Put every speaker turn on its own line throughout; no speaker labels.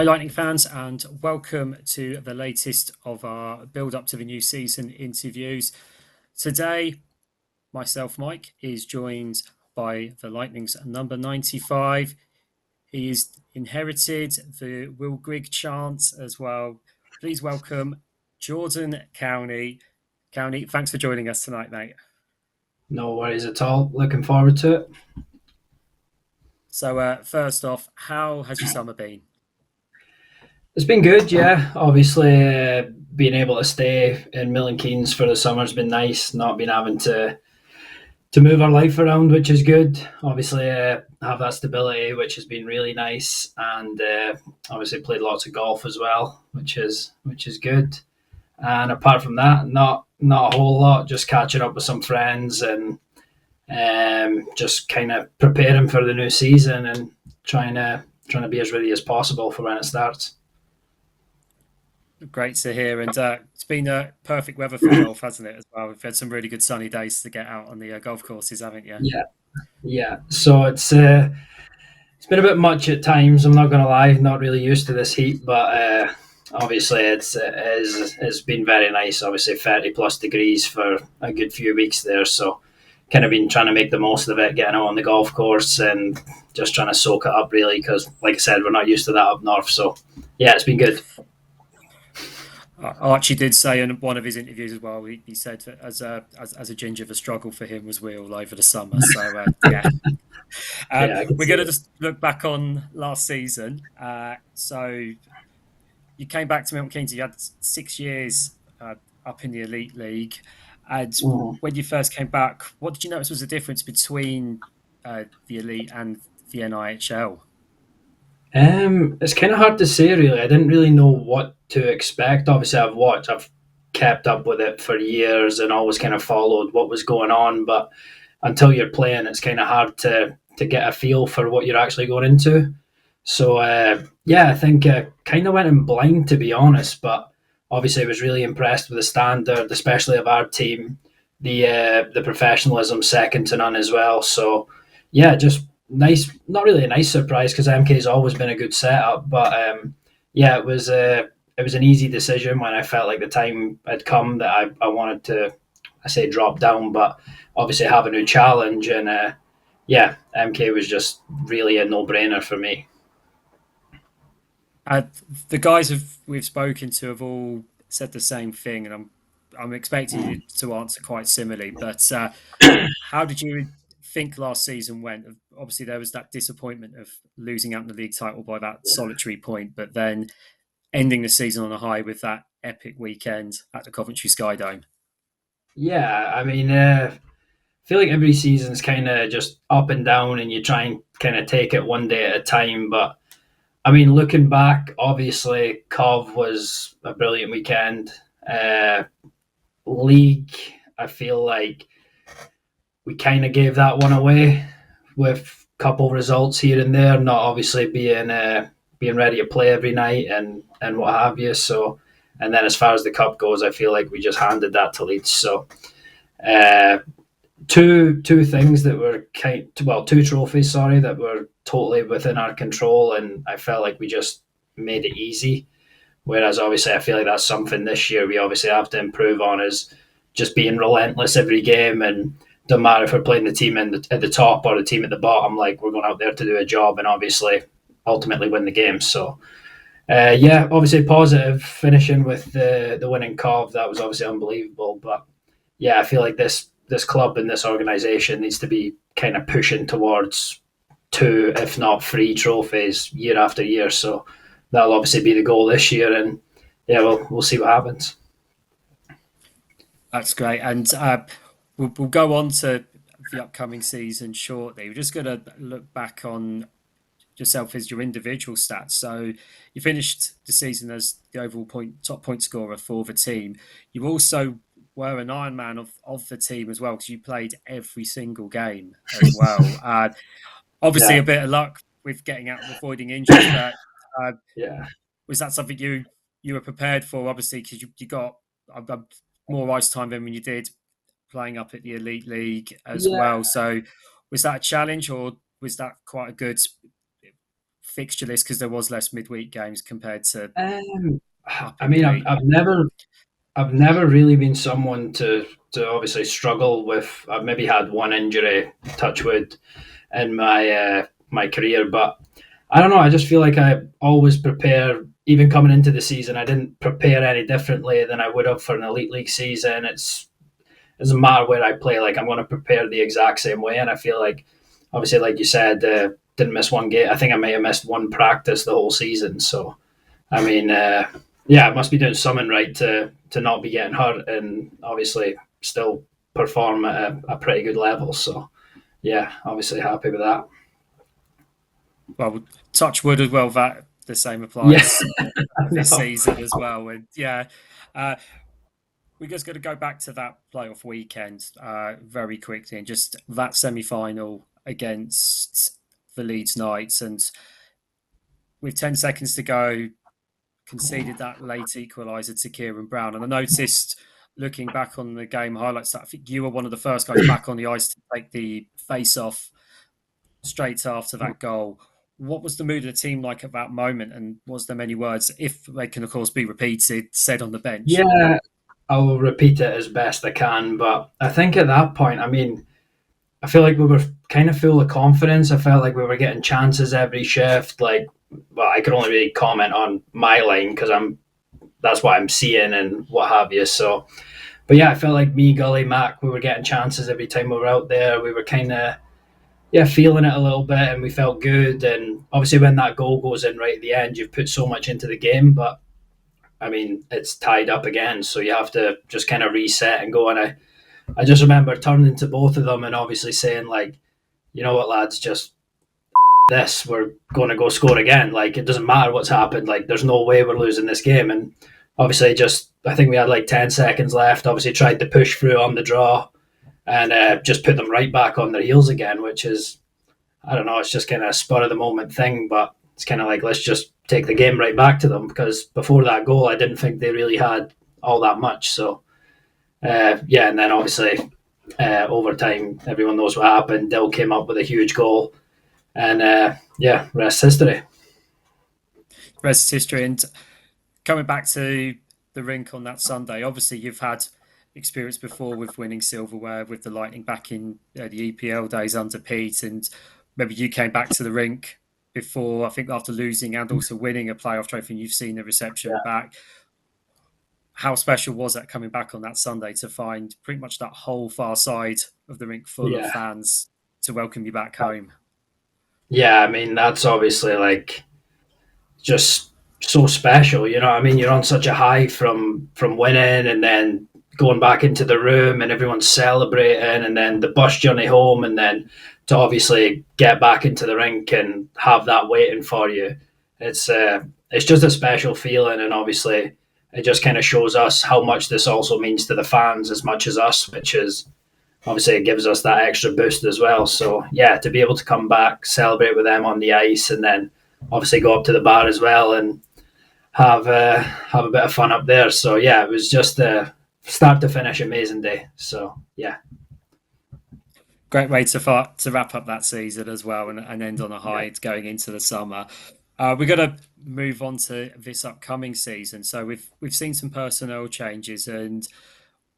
Hi, Lightning fans, and welcome to the latest of our build up to the new season interviews. Today, myself, Mike, is joined by the Lightning's number 95. He's inherited the Will Grigg chant as well. Please welcome Jordan Cownie. Cownie, thanks for joining us tonight, mate.
No worries at all. Looking forward to it.
So, first off, how has your summer been?
It's been good, yeah. Obviously, being able to stay in Milton Keynes for the summer's been nice. Not been having to move our life around, which is good. Obviously, have that stability, which has been really nice, and obviously played lots of golf as well, which is good. And apart from that, not a whole lot. Just catching up with some friends and just kind of preparing for the new season and trying to be as ready as possible for when it starts.
Great to hear, and it's been perfect weather for golf, hasn't it? As well, we've had some really good sunny days to get out on the golf courses, haven't you?
Yeah, yeah. So it's been a bit much at times. I'm not going to lie, not really used to this heat, but obviously it's been very nice. Obviously, 30+ degrees for a good few weeks there. So kind of been trying to make the most of it, getting out on the golf course and just trying to soak it up really because, like I said, we're not used to that up north. So yeah, it's been good.
Archie did say in one of his interviews as well. He said that as a ginger, the struggle for him was real over the summer. So yeah,
Yeah, I can
we're
see
going to
it.
just look back on last season. So you came back to Milton Keynes. You had 6 years up in the elite league, and
Mhm.
when you first came back, what did you notice was the difference between the elite and the NIHL?
It's kind of hard to say, really. I didn't really know what to expect. Obviously, I've kept up with it for years and always kind of followed what was going on. But until you're playing, it's kind of hard to get a feel for what you're actually going into. So yeah, I think kind of went in blind to be honest. But obviously, I was really impressed with the standard, especially of our team. The professionalism second to none as well. So yeah, just nice. Not really a nice surprise because MK has always been a good setup, but yeah, it was an easy decision when I felt like the time had come that I wanted to, I say drop down, but obviously have a new challenge. And yeah, MK was just really a no brainer for me.
Uh, the guys we've spoken to have all said the same thing, and I'm expecting you to answer quite similarly. But how did you think last season went? Obviously, there was that disappointment of losing out in the league title by that solitary point, but then ending the season on a high with that epic weekend at the Coventry Sky Dome.
Yeah, I mean, I feel like every season's kind of just up and down, and you try and kind of take it one day at a time. But I mean, looking back, obviously, Cov was a brilliant weekend. League, I feel like we kind of gave that one away with a couple results here and there, not obviously being ready to play every night and what have you. So, and then as far as the cup goes, I feel like we just handed that to Leeds. So, uh, two things that were two trophies, sorry, that were totally within our control, and I felt like we just made it easy. Whereas obviously, I feel like that's something this year we obviously have to improve on is just being relentless every game and don't matter if we're playing the team at the top or the team at the bottom. Like we're going out there to do a job and obviously ultimately win the game. So yeah, obviously positive finishing with the winning Cov. That was obviously unbelievable. But yeah, I feel like this club and this organisation needs to be kind of pushing towards two, if not three, trophies year after year. So that'll obviously be the goal this year, and yeah, we'll see what happens.
That's great, and we'll go on to the upcoming season shortly. We're just going to look back on yourself as your individual stats. So you finished the season as the overall top point scorer for the team. You also were an Iron Man of the team as well because you played every single game as well. Obviously,
Yeah,
a bit of luck with getting out and avoiding injuries, but uh,
yeah,
was that something you were prepared for? Obviously, because you got more ice time than when you did playing up at the elite league as
yeah.
well. So was that a challenge, or was that quite a good fixture list because there was less midweek games compared to
Um,
up
I
in
mean,
P.
I've never really been someone to obviously struggle with. I've maybe had one injury, touch wood, in my career, but I don't know. I just feel like I always prepare. Even coming into the season, I didn't prepare any differently than I would have for an elite league season. It doesn't matter where I play. Like I'm going to prepare the exact same way, and I feel like, obviously, like you said, didn't miss one game. I think I may have missed one practice the whole season. So I mean, yeah, I must be doing something right to not be getting hurt, and obviously still perform at a pretty good level. So yeah, obviously happy with that.
Well, touch wood as well. That the same
Yeah,
applies this
no.
season as well. And yeah, uh, we're just going to go back to that playoff weekend very quickly and just that semi final against the Leeds Knights. And with 10 seconds to go, conceded that late equaliser to Kieran Brown. And I noticed looking back on the game highlights that I think you were one of the first guys back on the ice to take the face off straight after that goal. What was the mood of the team like at that moment? And was there many words, if they can, of course, be repeated, said on the bench?
Yeah, I'll repeat it as best I can. But I think at that point, I mean, I feel like we were kind of full of confidence. I felt like we were getting chances every shift. Like, well, I could only really comment on my line because that's what I'm seeing and what have you. So, but yeah, I felt like me, Gully, Mac, we were getting chances every time we were out there. We were kind of feeling it a little bit, and we felt good. And obviously, when that goal goes in right at the end, you've put so much into the game, but I mean, it's tied up again, so you have to just kind of reset and go. And I just remember turning to both of them and obviously saying, like, you know what, lads, just this, we're going to go score again. Like, it doesn't matter what's happened. Like, there's no way we're losing this game. And obviously, just I think we had like 10 seconds left. Obviously, tried to push through on the draw and just put them right back on their heels again, which is, I don't know, it's just kind of a spur of the moment thing, but it's kind of like, let's just take the game right back to them because before that goal, I didn't think they really had all that much. So, yeah, and then obviously, overtime, everyone knows what happened. Dill came up with a huge goal, and yeah, rest history.
Rest is history. And coming back to the rink on that Sunday, obviously you've had experience before with winning silverware with the Lightning back in the EPL days under Pete, and maybe you came back to the rink before, I think after losing and also winning a playoff trophy, and you've seen the reception
Yeah,
back. How special was that coming back on that Sunday to find pretty much that whole far side of the rink full of
yeah,
fans to welcome you back home?
yeah. I mean, that's obviously like just so special. You know, I mean, you're on such a high from winning, and then going back into the room, and everyone's celebrating, and then the bus journey home, and then to obviously get back into the rink and have that waiting for you. It's just a special feeling, and obviously it just kind of shows us how much this also means to the fans as much as us, which is obviously it gives us that extra boost as well. So yeah, to be able to come back, celebrate with them on the ice, and then obviously go up to the bar as well and have a bit of fun up there. So yeah, it was just a start to finish amazing day. So yeah,
Great way to wrap up that season as well, and end on a
yeah,
high going into the summer. We're going to move on to this upcoming season. So we've seen some personnel changes and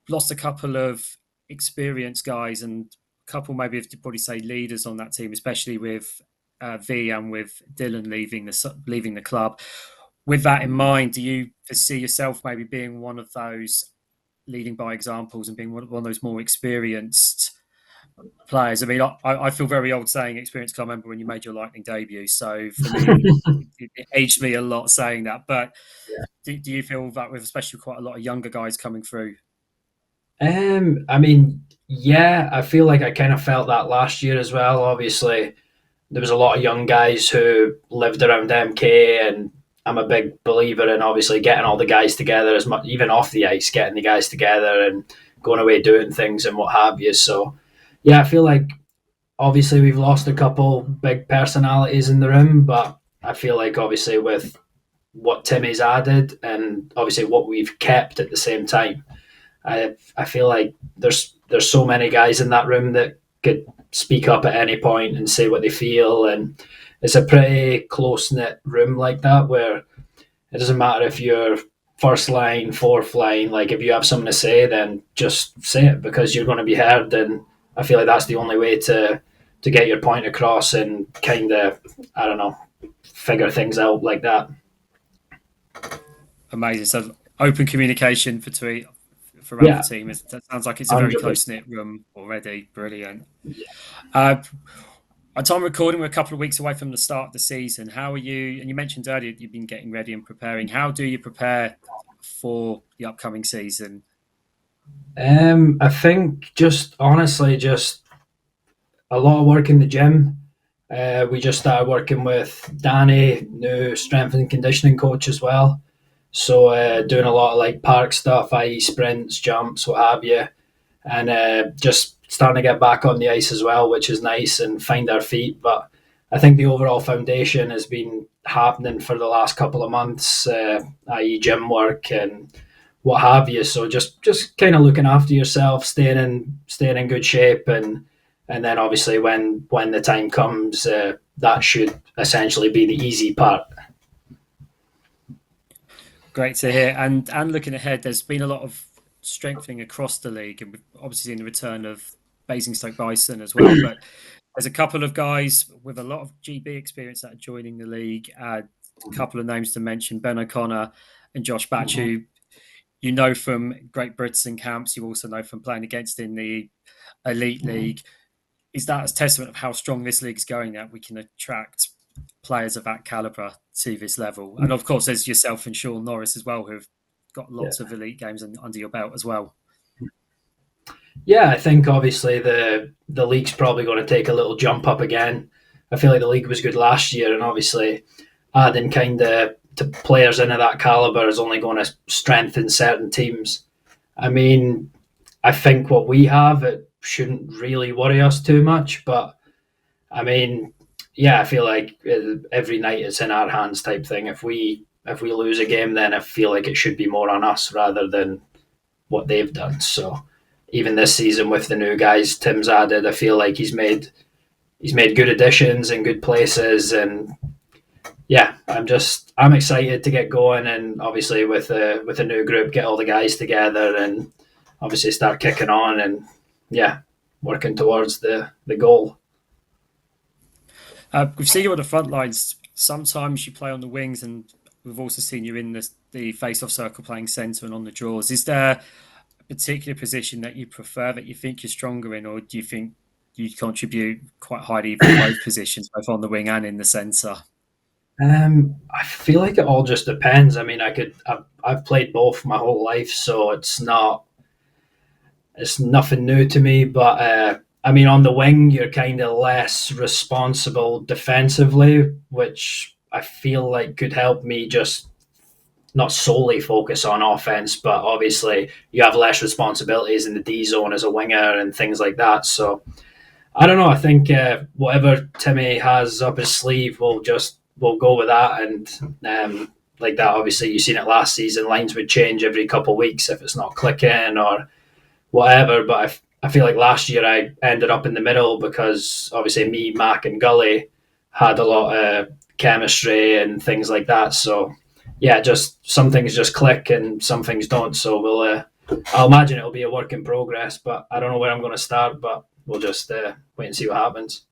lost a couple of experienced guys and a couple maybe if you probably say leaders on that team, especially with V and with Dylan leaving the club. With that in mind, do you foresee yourself maybe being one of those leading by examples and being one of those more experienced players? I mean, I feel very old saying experience because I remember when you made your Lightning debut. So for me, it aged me a lot saying that. But do you feel that with especially quite a lot of younger guys coming through?
I mean, yeah, I feel like I kind of felt that last year as well. Obviously, there was a lot of young guys who lived around MK, and I'm a big believer in obviously getting all the guys together as much, even off the ice, getting the guys together and going away doing things and what have you. So, yeah, I feel like obviously we've lost a couple big personalities in the room, but I feel like obviously with what Timmy's added and obviously what we've kept at the same time, I feel like there's so many guys in that room that could speak up at any point and say what they feel. And it's a pretty close knit room like that, where it doesn't matter if you're first line, fourth line. Like if you have something to say, then just say it because you're going to be heard. And I feel like that's the only way to get your point across and kind of, I don't know, figure things out like that.
Amazing. So open communication between throughout the
Yeah,
team. That sounds like it's a very
100%.
close knit room already. Brilliant.
Yeah.
Uh, at time of recording, we're a couple of weeks away from the start of the season. How are you? And you mentioned earlier you've been getting ready and preparing. How do you prepare for the upcoming season?
I think just honestly, just a lot of work in the gym. We just started working with Danny, new strength and conditioning coach as well. So doing a lot of like park stuff, i.e., sprints, jumps, what have you, and just starting to get back on the ice as well, which is nice and find our feet. But I think the overall foundation has been happening for the last couple of months, i.e., gym work and what have you. So just kind of looking after yourself, staying in good shape, and then obviously when the time comes, that should essentially be the easy part.
Great to hear. And looking ahead, there's been a lot of strengthening across the league, and we've obviously seen the return of Basingstoke Bison as well. But there's a couple of guys with a lot of GB experience that are joining the league. A couple of names to mention: Ben O'Connor and Josh Batch,
Mhm.
who you know from Great Britain camps. You also know from playing against in the Elite League. Is that a testament of how strong this league's going that we can attract players of that caliber to this level? And of course, there's yourself and Sean Norris as well, who've got
Yeah.
lots of elite games under your belt as well.
Yeah, I think obviously the league's probably going to take a little jump up again. I feel like the league was good last year, and obviously adding kind of to players into that caliber is only going to strengthen certain teams. I mean, I think what we have it shouldn't really worry us too much, but I mean, yeah, I feel like every night it's in our hands type thing. If we lose a game, then I feel like it should be more on us rather than what they've done. So even this season with the new guys Tim's added, I feel like he's made good additions in good places, and yeah, I'm excited to get going, and obviously with a new group, get all the guys together, and obviously start kicking on, and yeah, working towards the goal.
We've seen you on the front lines. Sometimes you play on the wings, and we've also seen you in the face-off circle playing centre and on the draws. Is there a particular position that you prefer that you think you're stronger in, or do you think you contribute quite highly for both positions, both on the wing and in the centre?
I feel like it all just depends. I mean, I've played both my whole life, so it's nothing new to me. But I mean, on the wing, you're kind of less responsible defensively, which I feel like could help me just not solely focus on offense, but obviously you have less responsibilities in the D zone as a winger and things like that. So I don't know. I think whatever Timmy has up his sleeve, we'll go with that. And like that, obviously, you've seen it last season. Lines would change every couple of weeks if it's not clicking or whatever. But I feel like last year I ended up in the middle because obviously me, Mac, and Gully had a lot of chemistry and things like that. So yeah, just some things just click and some things don't. So I'll imagine it'll be a work in progress, but I don't know where I'm going to start. But we'll just wait and see what happens.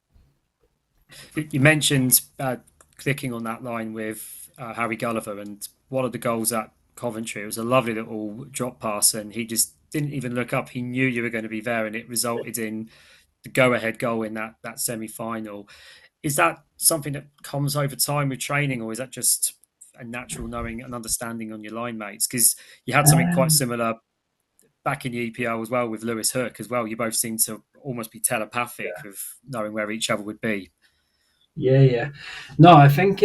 You mentioned clicking on that line with Harry Gulliver, and one of the goals at Coventry, it was a lovely little drop pass, and he just didn't even look up. He knew you were going to be there, and it resulted in the go-ahead goal in that semi-final. Is that something that comes over time with training, or is that just a natural knowing and understanding on your line mates? Because you had something quite
Um,
similar back in the EPL as well with Lewis Hook as well. You both seem to almost be telepathic of knowing where each other would be.
Yeah, yeah. No, I think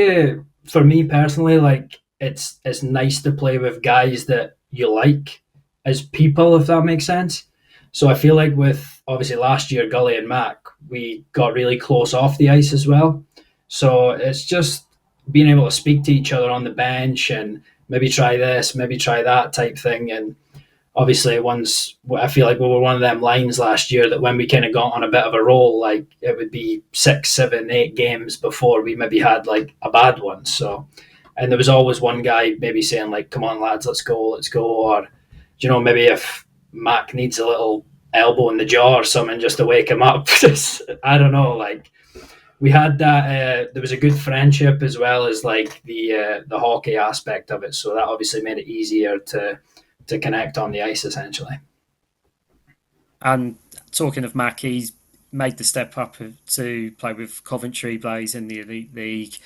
for me personally, like it's nice to play with guys that you like as people, if that makes sense. So I feel like with obviously last year, Gully and Mac, we got really close off the ice as well. So it's just being able to speak to each other on the bench and maybe try this, maybe try that type thing. And obviously once I feel like we were one of them lines last year that when we kind of got on a bit of a roll, like it would be 6, 7, 8 games before we maybe had like a bad one. So, and there was always one guy maybe saying like, "Come on, lads, let's go," or maybe if Mac needs a little elbow in the jaw or something just to wake him up. I don't know, like we had that. There was a good friendship as well as like the hockey aspect of it, so that obviously made it easier to connect on the ice essentially.
And talking of Mac, he's made the step up to play with Coventry Blaze in the Elite League.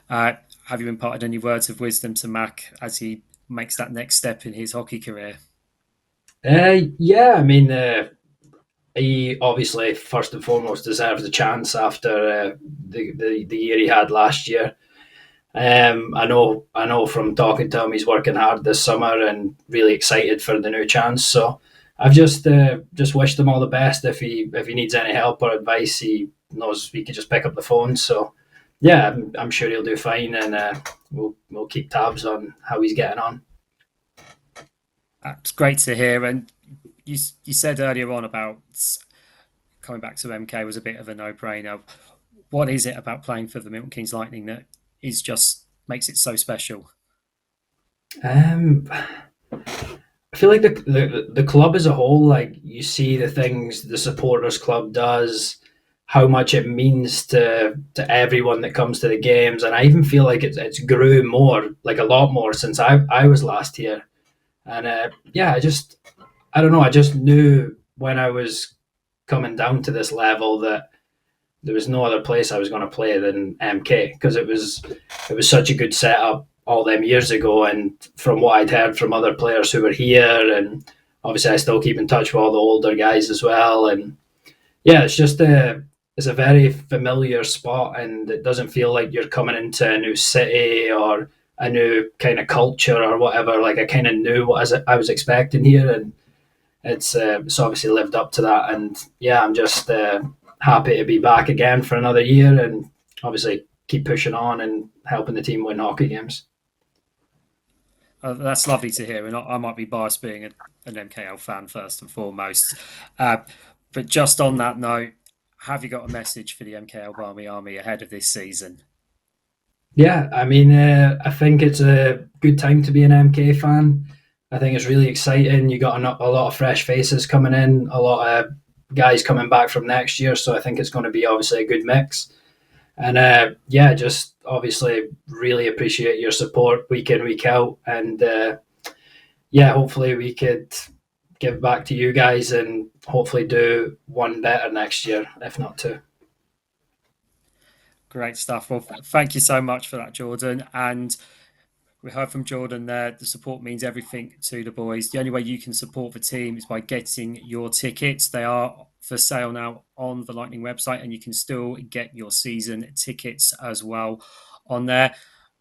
Have you imparted any words of wisdom to Mac as he makes that next step in his hockey career?
Yeah, I mean, he obviously first and foremost deserves a chance after the year he had last year. I know from talking to him, he's working hard this summer and really excited for the new chance. So I've just wished him all the best. If he needs any help or advice, he knows he can just pick up the phone. So yeah, I'm sure he'll do fine, and we'll keep tabs on how he's getting on.
It's great to hear. And you said earlier on about coming back to MK was a bit of a no brainer. What is it about playing for the Milton Keynes Lightning that is just makes it so special?
Um, I feel like the club as a whole, like you see the things the supporters club does, how much it means to everyone that comes to the games, and I even feel like it's grew more, like a lot more since I was last here, and yeah, I don't know, I just knew when I was coming down to this level that there was no other place I was going to play than MK because it was such a good setup all them years ago, and from what I'd heard from other players who were here, and obviously I still keep in touch with all the older guys as well, and yeah, it's a very familiar spot, and it doesn't feel like you're coming into a new city or a new kind of culture or whatever. Like I kind of knew what I was expecting here, and it's obviously lived up to that. And yeah, I'm just happy to be back again for another year, and obviously keep pushing on and helping the team win hockey games.
That's lovely to hear, and I might be biased being an MKL fan first and foremost. Uh, but just on that note, have you got a message for the MKL Barmy Army ahead of this season?
Yeah, I mean, I think it's a good time to be an MK fan. I think it's really exciting. You got a lot of fresh faces coming in, a lot of guys coming back from next year. So I think it's going to be obviously a good mix. And yeah, just obviously really appreciate your support week in, week out. And yeah, hopefully we could give back to you guys and hopefully do one better next year, if not two.
Great stuff. Well, thank you so much for that, Jordan. And we heard from Jordan there. The support means everything to the boys. The only way you can support the team is by getting your tickets. They are for sale now on the Lightning website, and you can still get your season tickets as well on there.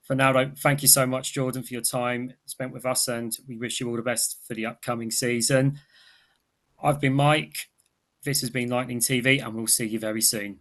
For now, though, thank you so much, Jordan, for your time spent with us, and we wish you all the best for the upcoming season. I've been Mike. This has been Lightning TV, and we'll see you very soon.